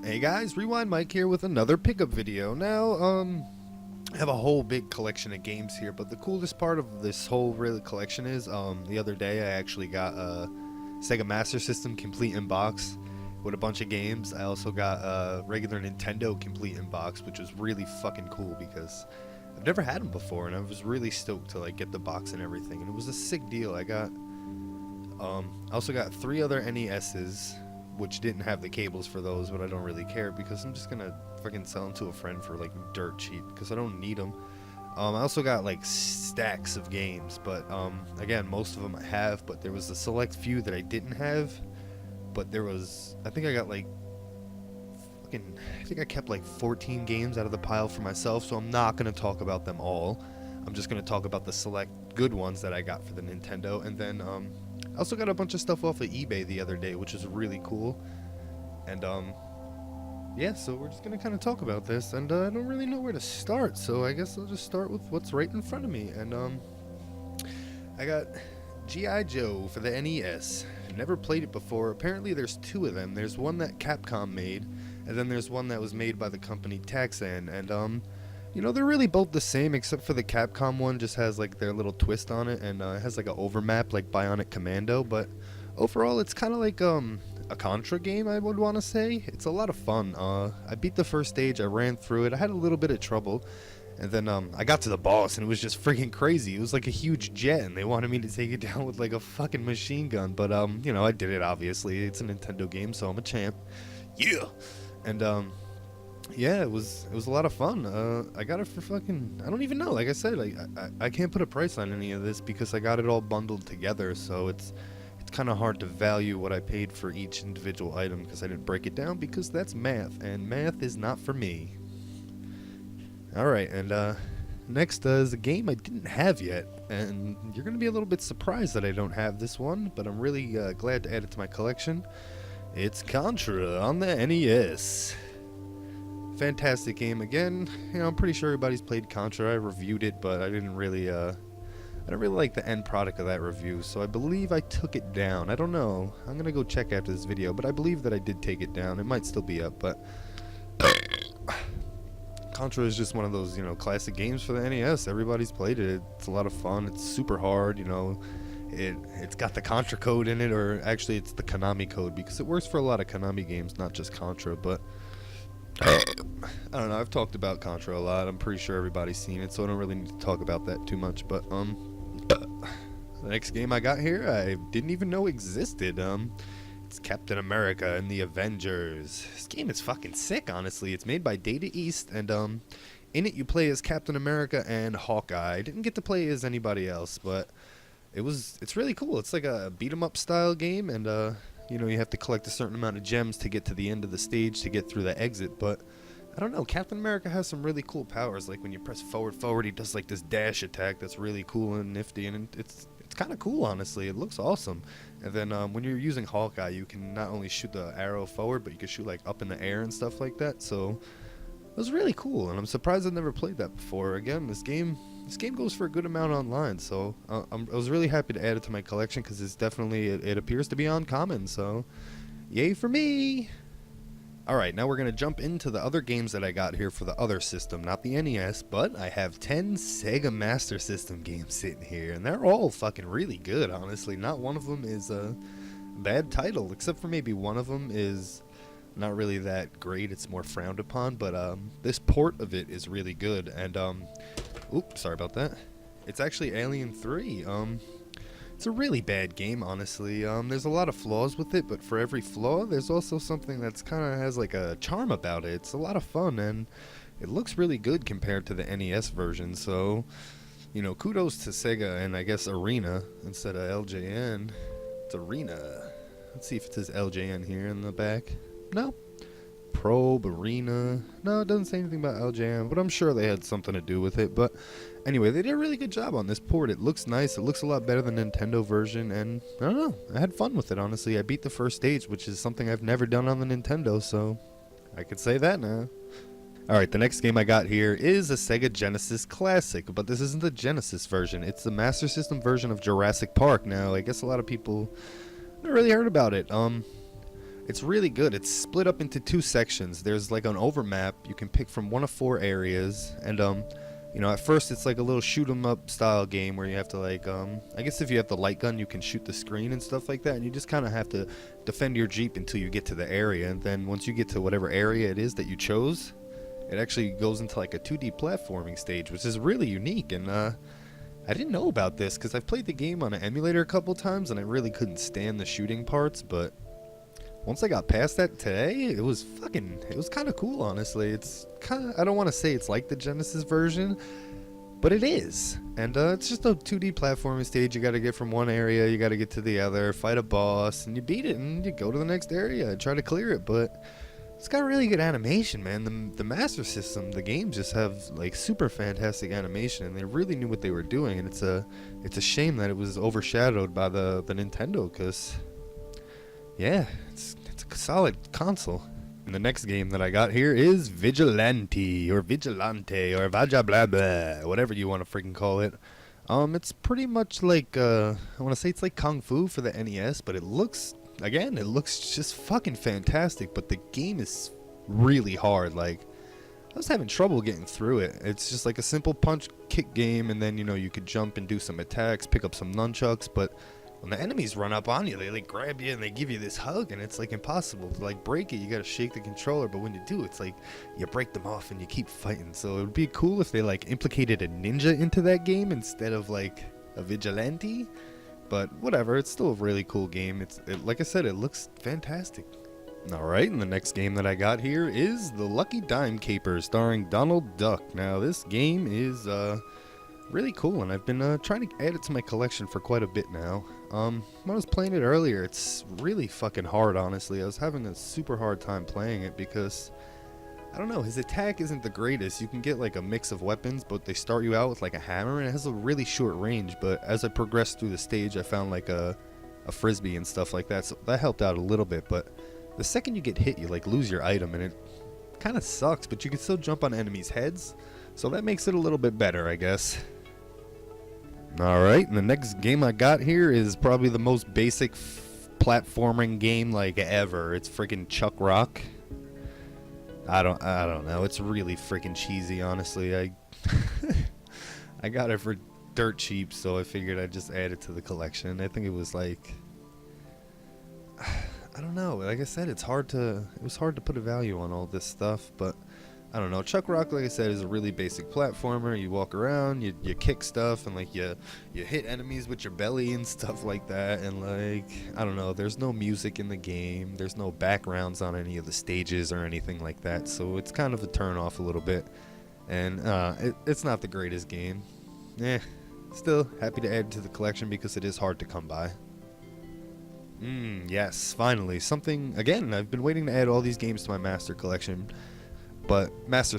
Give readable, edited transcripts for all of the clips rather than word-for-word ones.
Hey guys, Rewind Mike here with another pickup video. Now, I have a whole big collection of games here, but the coolest part of this whole really collection is, the other day I actually got a Sega Master System complete in box with a bunch of games. I also got a regular Nintendo complete in box, which was really fucking cool because I've never had them before, and I was really stoked to like get the box and everything, and it was a sick deal. I also got 3 other NESs, which didn't have the cables for those, but I don't really care because I'm just gonna fucking sell them to a friend for like dirt cheap because I don't need them. I also got like stacks of games, but again, most of them I have, but there was a select few that I didn't have. But there was, I think I got like I think I kept like 14 games out of the pile for myself, so I'm not gonna talk about them all. I'm just gonna talk about the select good ones that I got for the Nintendo, and then I also got a bunch of stuff off of eBay the other day, which is really cool. And yeah, so we're just gonna kind of talk about this, and I don't really know where to start, so I guess I'll just start with what's right in front of me. And I got G.I. Joe for the NES. Never played it before. Apparently there's 2 of them. There's one that Capcom made, and then there's one that was made by the company Taxan. And you know, they're really both the same, except for the Capcom one just has like their little twist on it, and it has like an overmap like Bionic Commando. But overall, it's kind of like a Contra game, I would want to say. It's a lot of fun. I beat the first stage. I ran through it. I had a little bit of trouble, and then I got to the boss, and it was just freaking crazy. It was like a huge jet, and they wanted me to take it down with like a fucking machine gun. But you know, I did it. Obviously, it's a Nintendo game, so I'm a champ. Yeah. And yeah, it was a lot of fun. I got it for fucking, I don't even know. Like I said, I can't put a price on any of this because I got it all bundled together. So it's kind of hard to value what I paid for each individual item because I didn't break it down, because that's math, and math is not for me. Alright, and next is a game I didn't have yet, and you're going to be a little bit surprised that I don't have this one, but I'm really glad to add it to my collection. It's Contra on the NES. Fantastic game. Again, you know, I'm pretty sure everybody's played Contra. I reviewed it, but I didn't really like the end product of that review, so I believe I took it down. I don't know. I'm going to go check after this video, but I believe that I did take it down. It might still be up, but Contra is just one of those, you know, classic games for the NES. Everybody's played it. It's a lot of fun. It's super hard, you know. It's got the Contra code in it, or actually it's the Konami code, because it works for a lot of Konami games, not just Contra. But I don't know, I've talked about Contra a lot. I'm pretty sure everybody's seen it, so I don't really need to talk about that too much. But the next game I got here, I didn't even know existed. It's Captain America and the Avengers. This game is fucking sick, honestly. It's made by Data East, and in it you play as Captain America and Hawkeye. I didn't get to play as anybody else, but it's really cool. It's like a beat 'em up style game, and you know, you have to collect a certain amount of gems to get to the end of the stage to get through the exit. But I don't know, Captain America has some really cool powers. Like when you press forward, he does like this dash attack that's really cool and nifty, and it's kind of cool, honestly. It looks awesome. And then when you're using Hawkeye, you can not only shoot the arrow forward, but you can shoot like up in the air and stuff like that. So it was really cool, and I'm surprised I've never played that before. Again, this game goes for a good amount online, so I was really happy to add it to my collection because it's definitely, it appears to be uncommon, so yay for me. Alright, now we're going to jump into the other games that I got here for the other system, not the NES, but I have 10 Sega Master System games sitting here, and they're all fucking really good, honestly. Not one of them is a bad title, except for maybe one of them is not really that great. It's more frowned upon, but this port of it is really good. And oops, sorry about that. It's actually Alien 3. It's a really bad game, honestly. There's a lot of flaws with it, but for every flaw, there's also something that's kind of has like a charm about it. It's a lot of fun, and it looks really good compared to the NES version. So, you know, kudos to Sega and I guess Arena instead of LJN. It's Arena. Let's see if it says LJN here in the back. No. Probe, Arena. No, it doesn't say anything about LJN, but I'm sure they had something to do with it. But anyway, they did a really good job on this port. It looks nice. It looks a lot better than the Nintendo version, and I don't know. I had fun with it, honestly. I beat the first stage, which is something I've never done on the Nintendo, so I could say that now. Alright, the next game I got here is a Sega Genesis Classic, but this isn't the Genesis version. It's the Master System version of Jurassic Park. Now, I guess a lot of people never really heard about it. It's really good. It's split up into two sections. There's like an overmap. You can pick from one of four areas, and at first it's like a little shoot 'em up style game where you have to like, I guess if you have the light gun, you can shoot the screen and stuff like that, and you just kind of have to defend your Jeep until you get to the area, and then once you get to whatever area it is that you chose, it actually goes into like a 2D platforming stage, which is really unique. And I didn't know about this because I've played the game on an emulator a couple times, and I really couldn't stand the shooting parts, but once I got past that today, it was kind of cool, honestly. It's kind of, I don't want to say it's like the Genesis version, but it is. And it's just a 2D platforming stage. You got to get from one area, you got to get to the other, fight a boss, and you beat it, and you go to the next area and try to clear it. But it's got really good animation, man. The Master System, the games just have like super fantastic animation, and they really knew what they were doing. And it's a shame that it was overshadowed by the Nintendo, because yeah, it's a solid console. And the next game that I got here is Vigilante, or Vaja blah blah, whatever you want to freaking call it. It's pretty much like, I want to say it's like Kung Fu for the NES, but it looks just fucking fantastic, but the game is really hard. Like, I was having trouble getting through it. It's just like a simple punch kick game, and then, you could jump and do some attacks, pick up some nunchucks, but when the enemies run up on you, they like grab you and they give you this hug, and it's like impossible to like break it. You gotta shake the controller, but when you do, it's like you break them off and you keep fighting. So it would be cool if they like implicated a ninja into that game instead of like a vigilante. But whatever, it's still a really cool game. Like I said, it looks fantastic. Alright, and the next game that I got here is The Lucky Dime Caper, starring Donald Duck. Now, this game is really cool, and I've been trying to add it to my collection for quite a bit now. When I was playing it earlier, it's really fucking hard, honestly. I was having a super hard time playing it because, I don't know, his attack isn't the greatest. You can get like a mix of weapons, but they start you out with like a hammer, and it has a really short range. But as I progressed through the stage, I found like a frisbee and stuff like that, so that helped out a little bit. But the second you get hit, you like lose your item, and it kind of sucks, but you can still jump on enemies' heads, so that makes it a little bit better, I guess. Alright, and the next game I got here is probably the most basic platforming game like ever. It's freaking Chuck Rock. I don't know. It's really freaking cheesy, honestly. I got it for dirt cheap, so I figured I'd just add it to the collection. I think it was like, I don't know. Like I said, it was hard to put a value on all this stuff, but I don't know. Chuck Rock, like I said, is a really basic platformer. You walk around, you kick stuff, and like you hit enemies with your belly and stuff like that. And like, I don't know, there's no music in the game. There's no backgrounds on any of the stages or anything like that. So it's kind of a turn off a little bit. And it's not the greatest game. Still happy to add it to the collection because it is hard to come by. Yes, finally. Something, again, I've been waiting to add all these games to my Master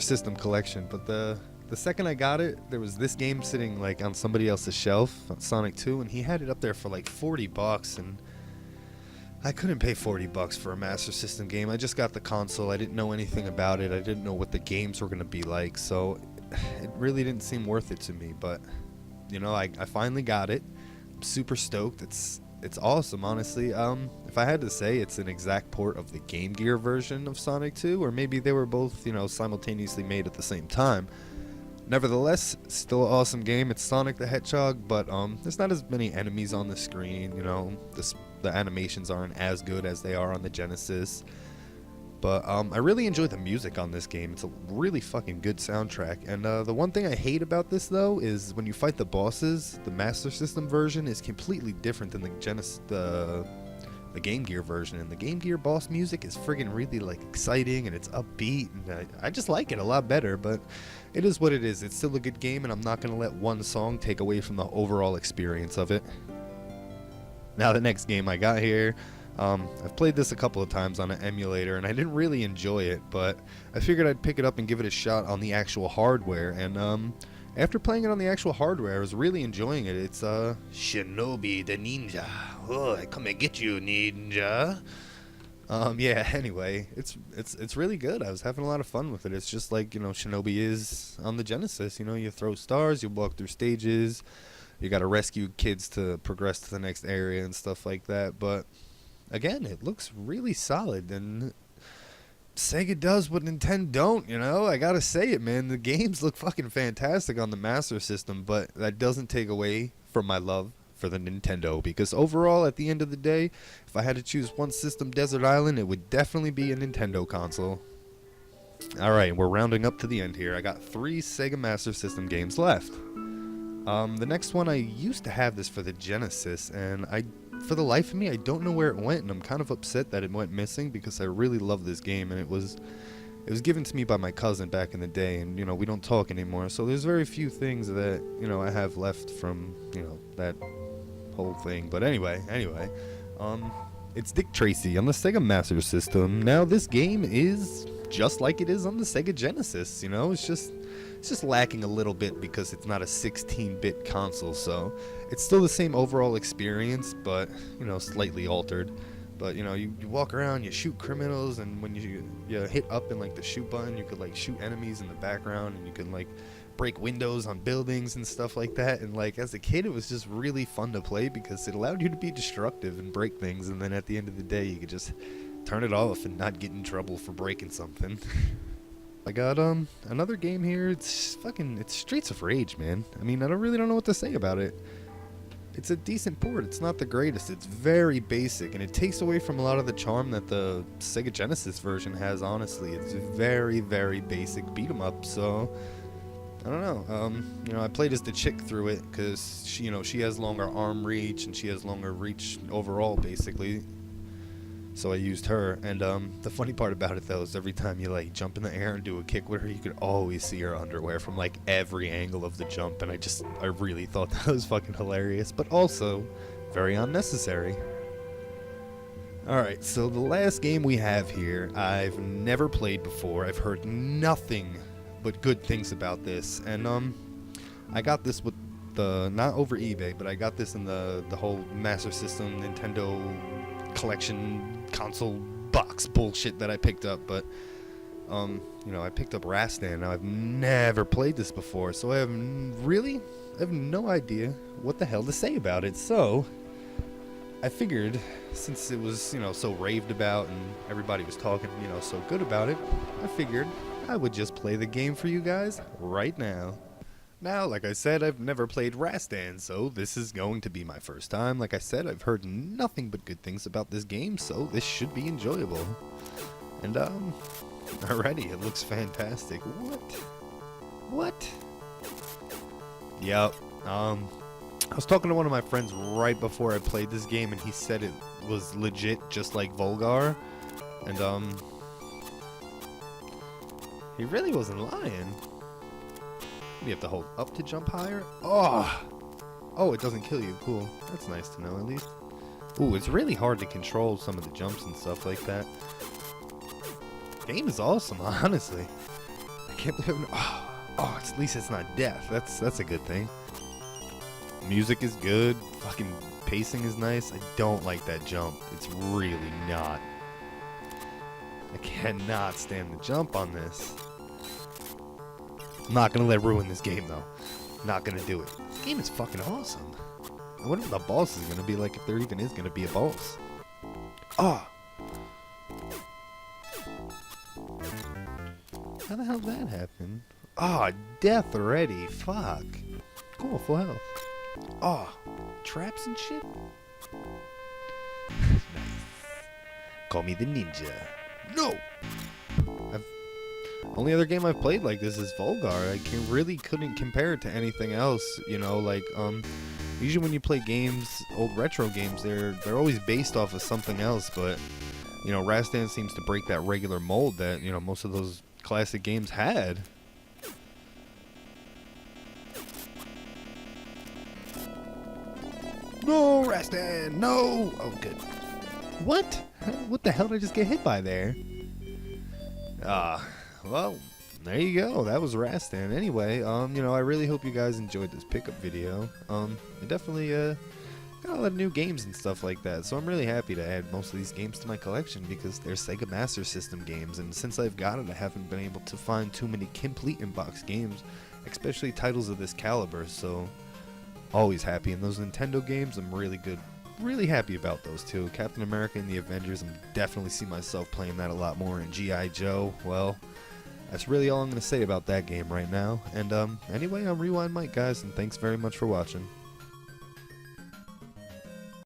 System collection, but the second I got it, there was this game sitting like on somebody else's shelf, Sonic 2, and he had it up there for like $40, and I couldn't pay $40 for a Master System game. I just got the console. I didn't know anything about it. I didn't know what the games were going to be like, so it really didn't seem worth it to me. But I finally got it. I'm super stoked. It's awesome, honestly. If I had to say, it's an exact port of the Game Gear version of Sonic 2, or maybe they were both, simultaneously made at the same time. Nevertheless, still an awesome game. It's Sonic the Hedgehog, but there's not as many enemies on the screen. The animations aren't as good as they are on the Genesis. But I really enjoy the music on this game. It's a really fucking good soundtrack. And the one thing I hate about this, though, is when you fight the bosses, the Master System version is completely different than the Game Gear version. And the Game Gear boss music is friggin' really like exciting, and it's upbeat, and I just like it a lot better. But it is what it is. It's still a good game, and I'm not gonna let one song take away from the overall experience of it. Now the next game I got here, I've played this a couple of times on an emulator, and I didn't really enjoy it, but I figured I'd pick it up and give it a shot on the actual hardware. And after playing it on the actual hardware, I was really enjoying it. It's Shinobi the Ninja. Oh, I come and get you, ninja. Yeah, anyway, it's really good. I was having a lot of fun with it. It's just like, Shinobi is on the Genesis. You throw stars, you walk through stages, you gotta rescue kids to progress to the next area and stuff like that. But again, it looks really solid, and Sega does what Nintendo don't, you know? I gotta say it, man. The games look fucking fantastic on the Master System, but that doesn't take away from my love for the Nintendo, because overall, at the end of the day, if I had to choose one system, Desert Island, it would definitely be a Nintendo console. Alright, we're rounding up to the end here. I got 3 Sega Master System games left. The next one, I used to have this for the Genesis, and for the life of me, I don't know where it went, and I'm kind of upset that it went missing, because I really love this game, and it was given to me by my cousin back in the day, and, you know, we don't talk anymore, so there's very few things that, you know, I have left from, you know, that whole thing. But anyway, it's Dick Tracy on the Sega Master System. Now, this game is just like it is on the Sega Genesis, you know? It's just lacking a little bit because it's not a 16-bit console, so it's still the same overall experience, but, you know, slightly altered. But, you know, you walk around, you shoot criminals, and when you hit up in, like, the shoot button, you could, like, shoot enemies in the background, and you can, like, break windows on buildings and stuff like that. And, like, as a kid, it was just really fun to play because it allowed you to be destructive and break things, and then at the end of the day, you could just turn it off and not get in trouble for breaking something. I got another game here. It's Streets of Rage, man. I mean, I don't know what to say about it. It's a decent port. It's not the greatest. It's very basic, and it takes away from a lot of the charm that the Sega Genesis version has, honestly. It's very, very basic beat 'em up, so I don't know. You know, I played as the chick through it because she has longer arm reach, and she has longer reach overall, basically. So I used her, and the funny part about it, though, is every time you, like, jump in the air and do a kick with her, you could always see her underwear from, like, every angle of the jump, and I really thought that was fucking hilarious, but also very unnecessary. Alright, so the last game we have here, I've never played before. I've heard nothing but good things about this, and I got this with not over eBay, but I got this in the whole Master System Nintendo collection console box bullshit that I picked up. But you know, I picked up Rastan. Now, I've never played this before, so I have no idea what the hell to say about it. So I figured, since it was, you know, so raved about and everybody was talking, you know, so good about it, I figured I would just play the game for you guys right now. Now, like I said, I've never played Rastan, so this is going to be my first time. Like I said, I've heard nothing but good things about this game, so this should be enjoyable. And, alrighty, it looks fantastic. What? Yep, I was talking to one of my friends right before I played this game, and he said it was legit just like Volgar, and, he really wasn't lying. You have to hold up to jump higher. Oh, it doesn't kill you. Cool. That's nice to know, at least. Ooh, it's really hard to control some of the jumps and stuff like that. The game is awesome, honestly. I can't believe at least it's not death. That's a good thing. Music is good. Fucking pacing is nice. I don't like that jump. It's really not. I cannot stand the jump on this. I'm not gonna let it ruin this game, though. Not gonna do it. This game is fucking awesome. I wonder what the boss is gonna be like, if there even is gonna be a boss. How the hell did that happen? Death already. Fuck. Cool, full health. Traps and shit? Nice. Call me the ninja. No! Only other game I've played like this is Volgar. I couldn't compare it to anything else, you know, like, usually when you play games, old retro games, they're always based off of something else, but, you know, Rastan seems to break that regular mold that, you know, most of those classic games had. No, Rastan, no! Oh, good. What? What the hell did I just get hit by there? Well, there you go. That was Rastan. Anyway, you know, I really hope you guys enjoyed this pickup video. I definitely, got a lot of new games and stuff like that, so I'm really happy to add most of these games to my collection because they're Sega Master System games, and since I've got it, I haven't been able to find too many complete in-box games, especially titles of this caliber, so always happy. In those Nintendo games, I'm really good really happy about those two. Captain America and the Avengers, I'm definitely see myself playing that a lot more. And G.I. Joe, well, that's really all I'm going to say about that game right now. And anyway, I'm Rewind Mike, guys, and thanks very much for watching.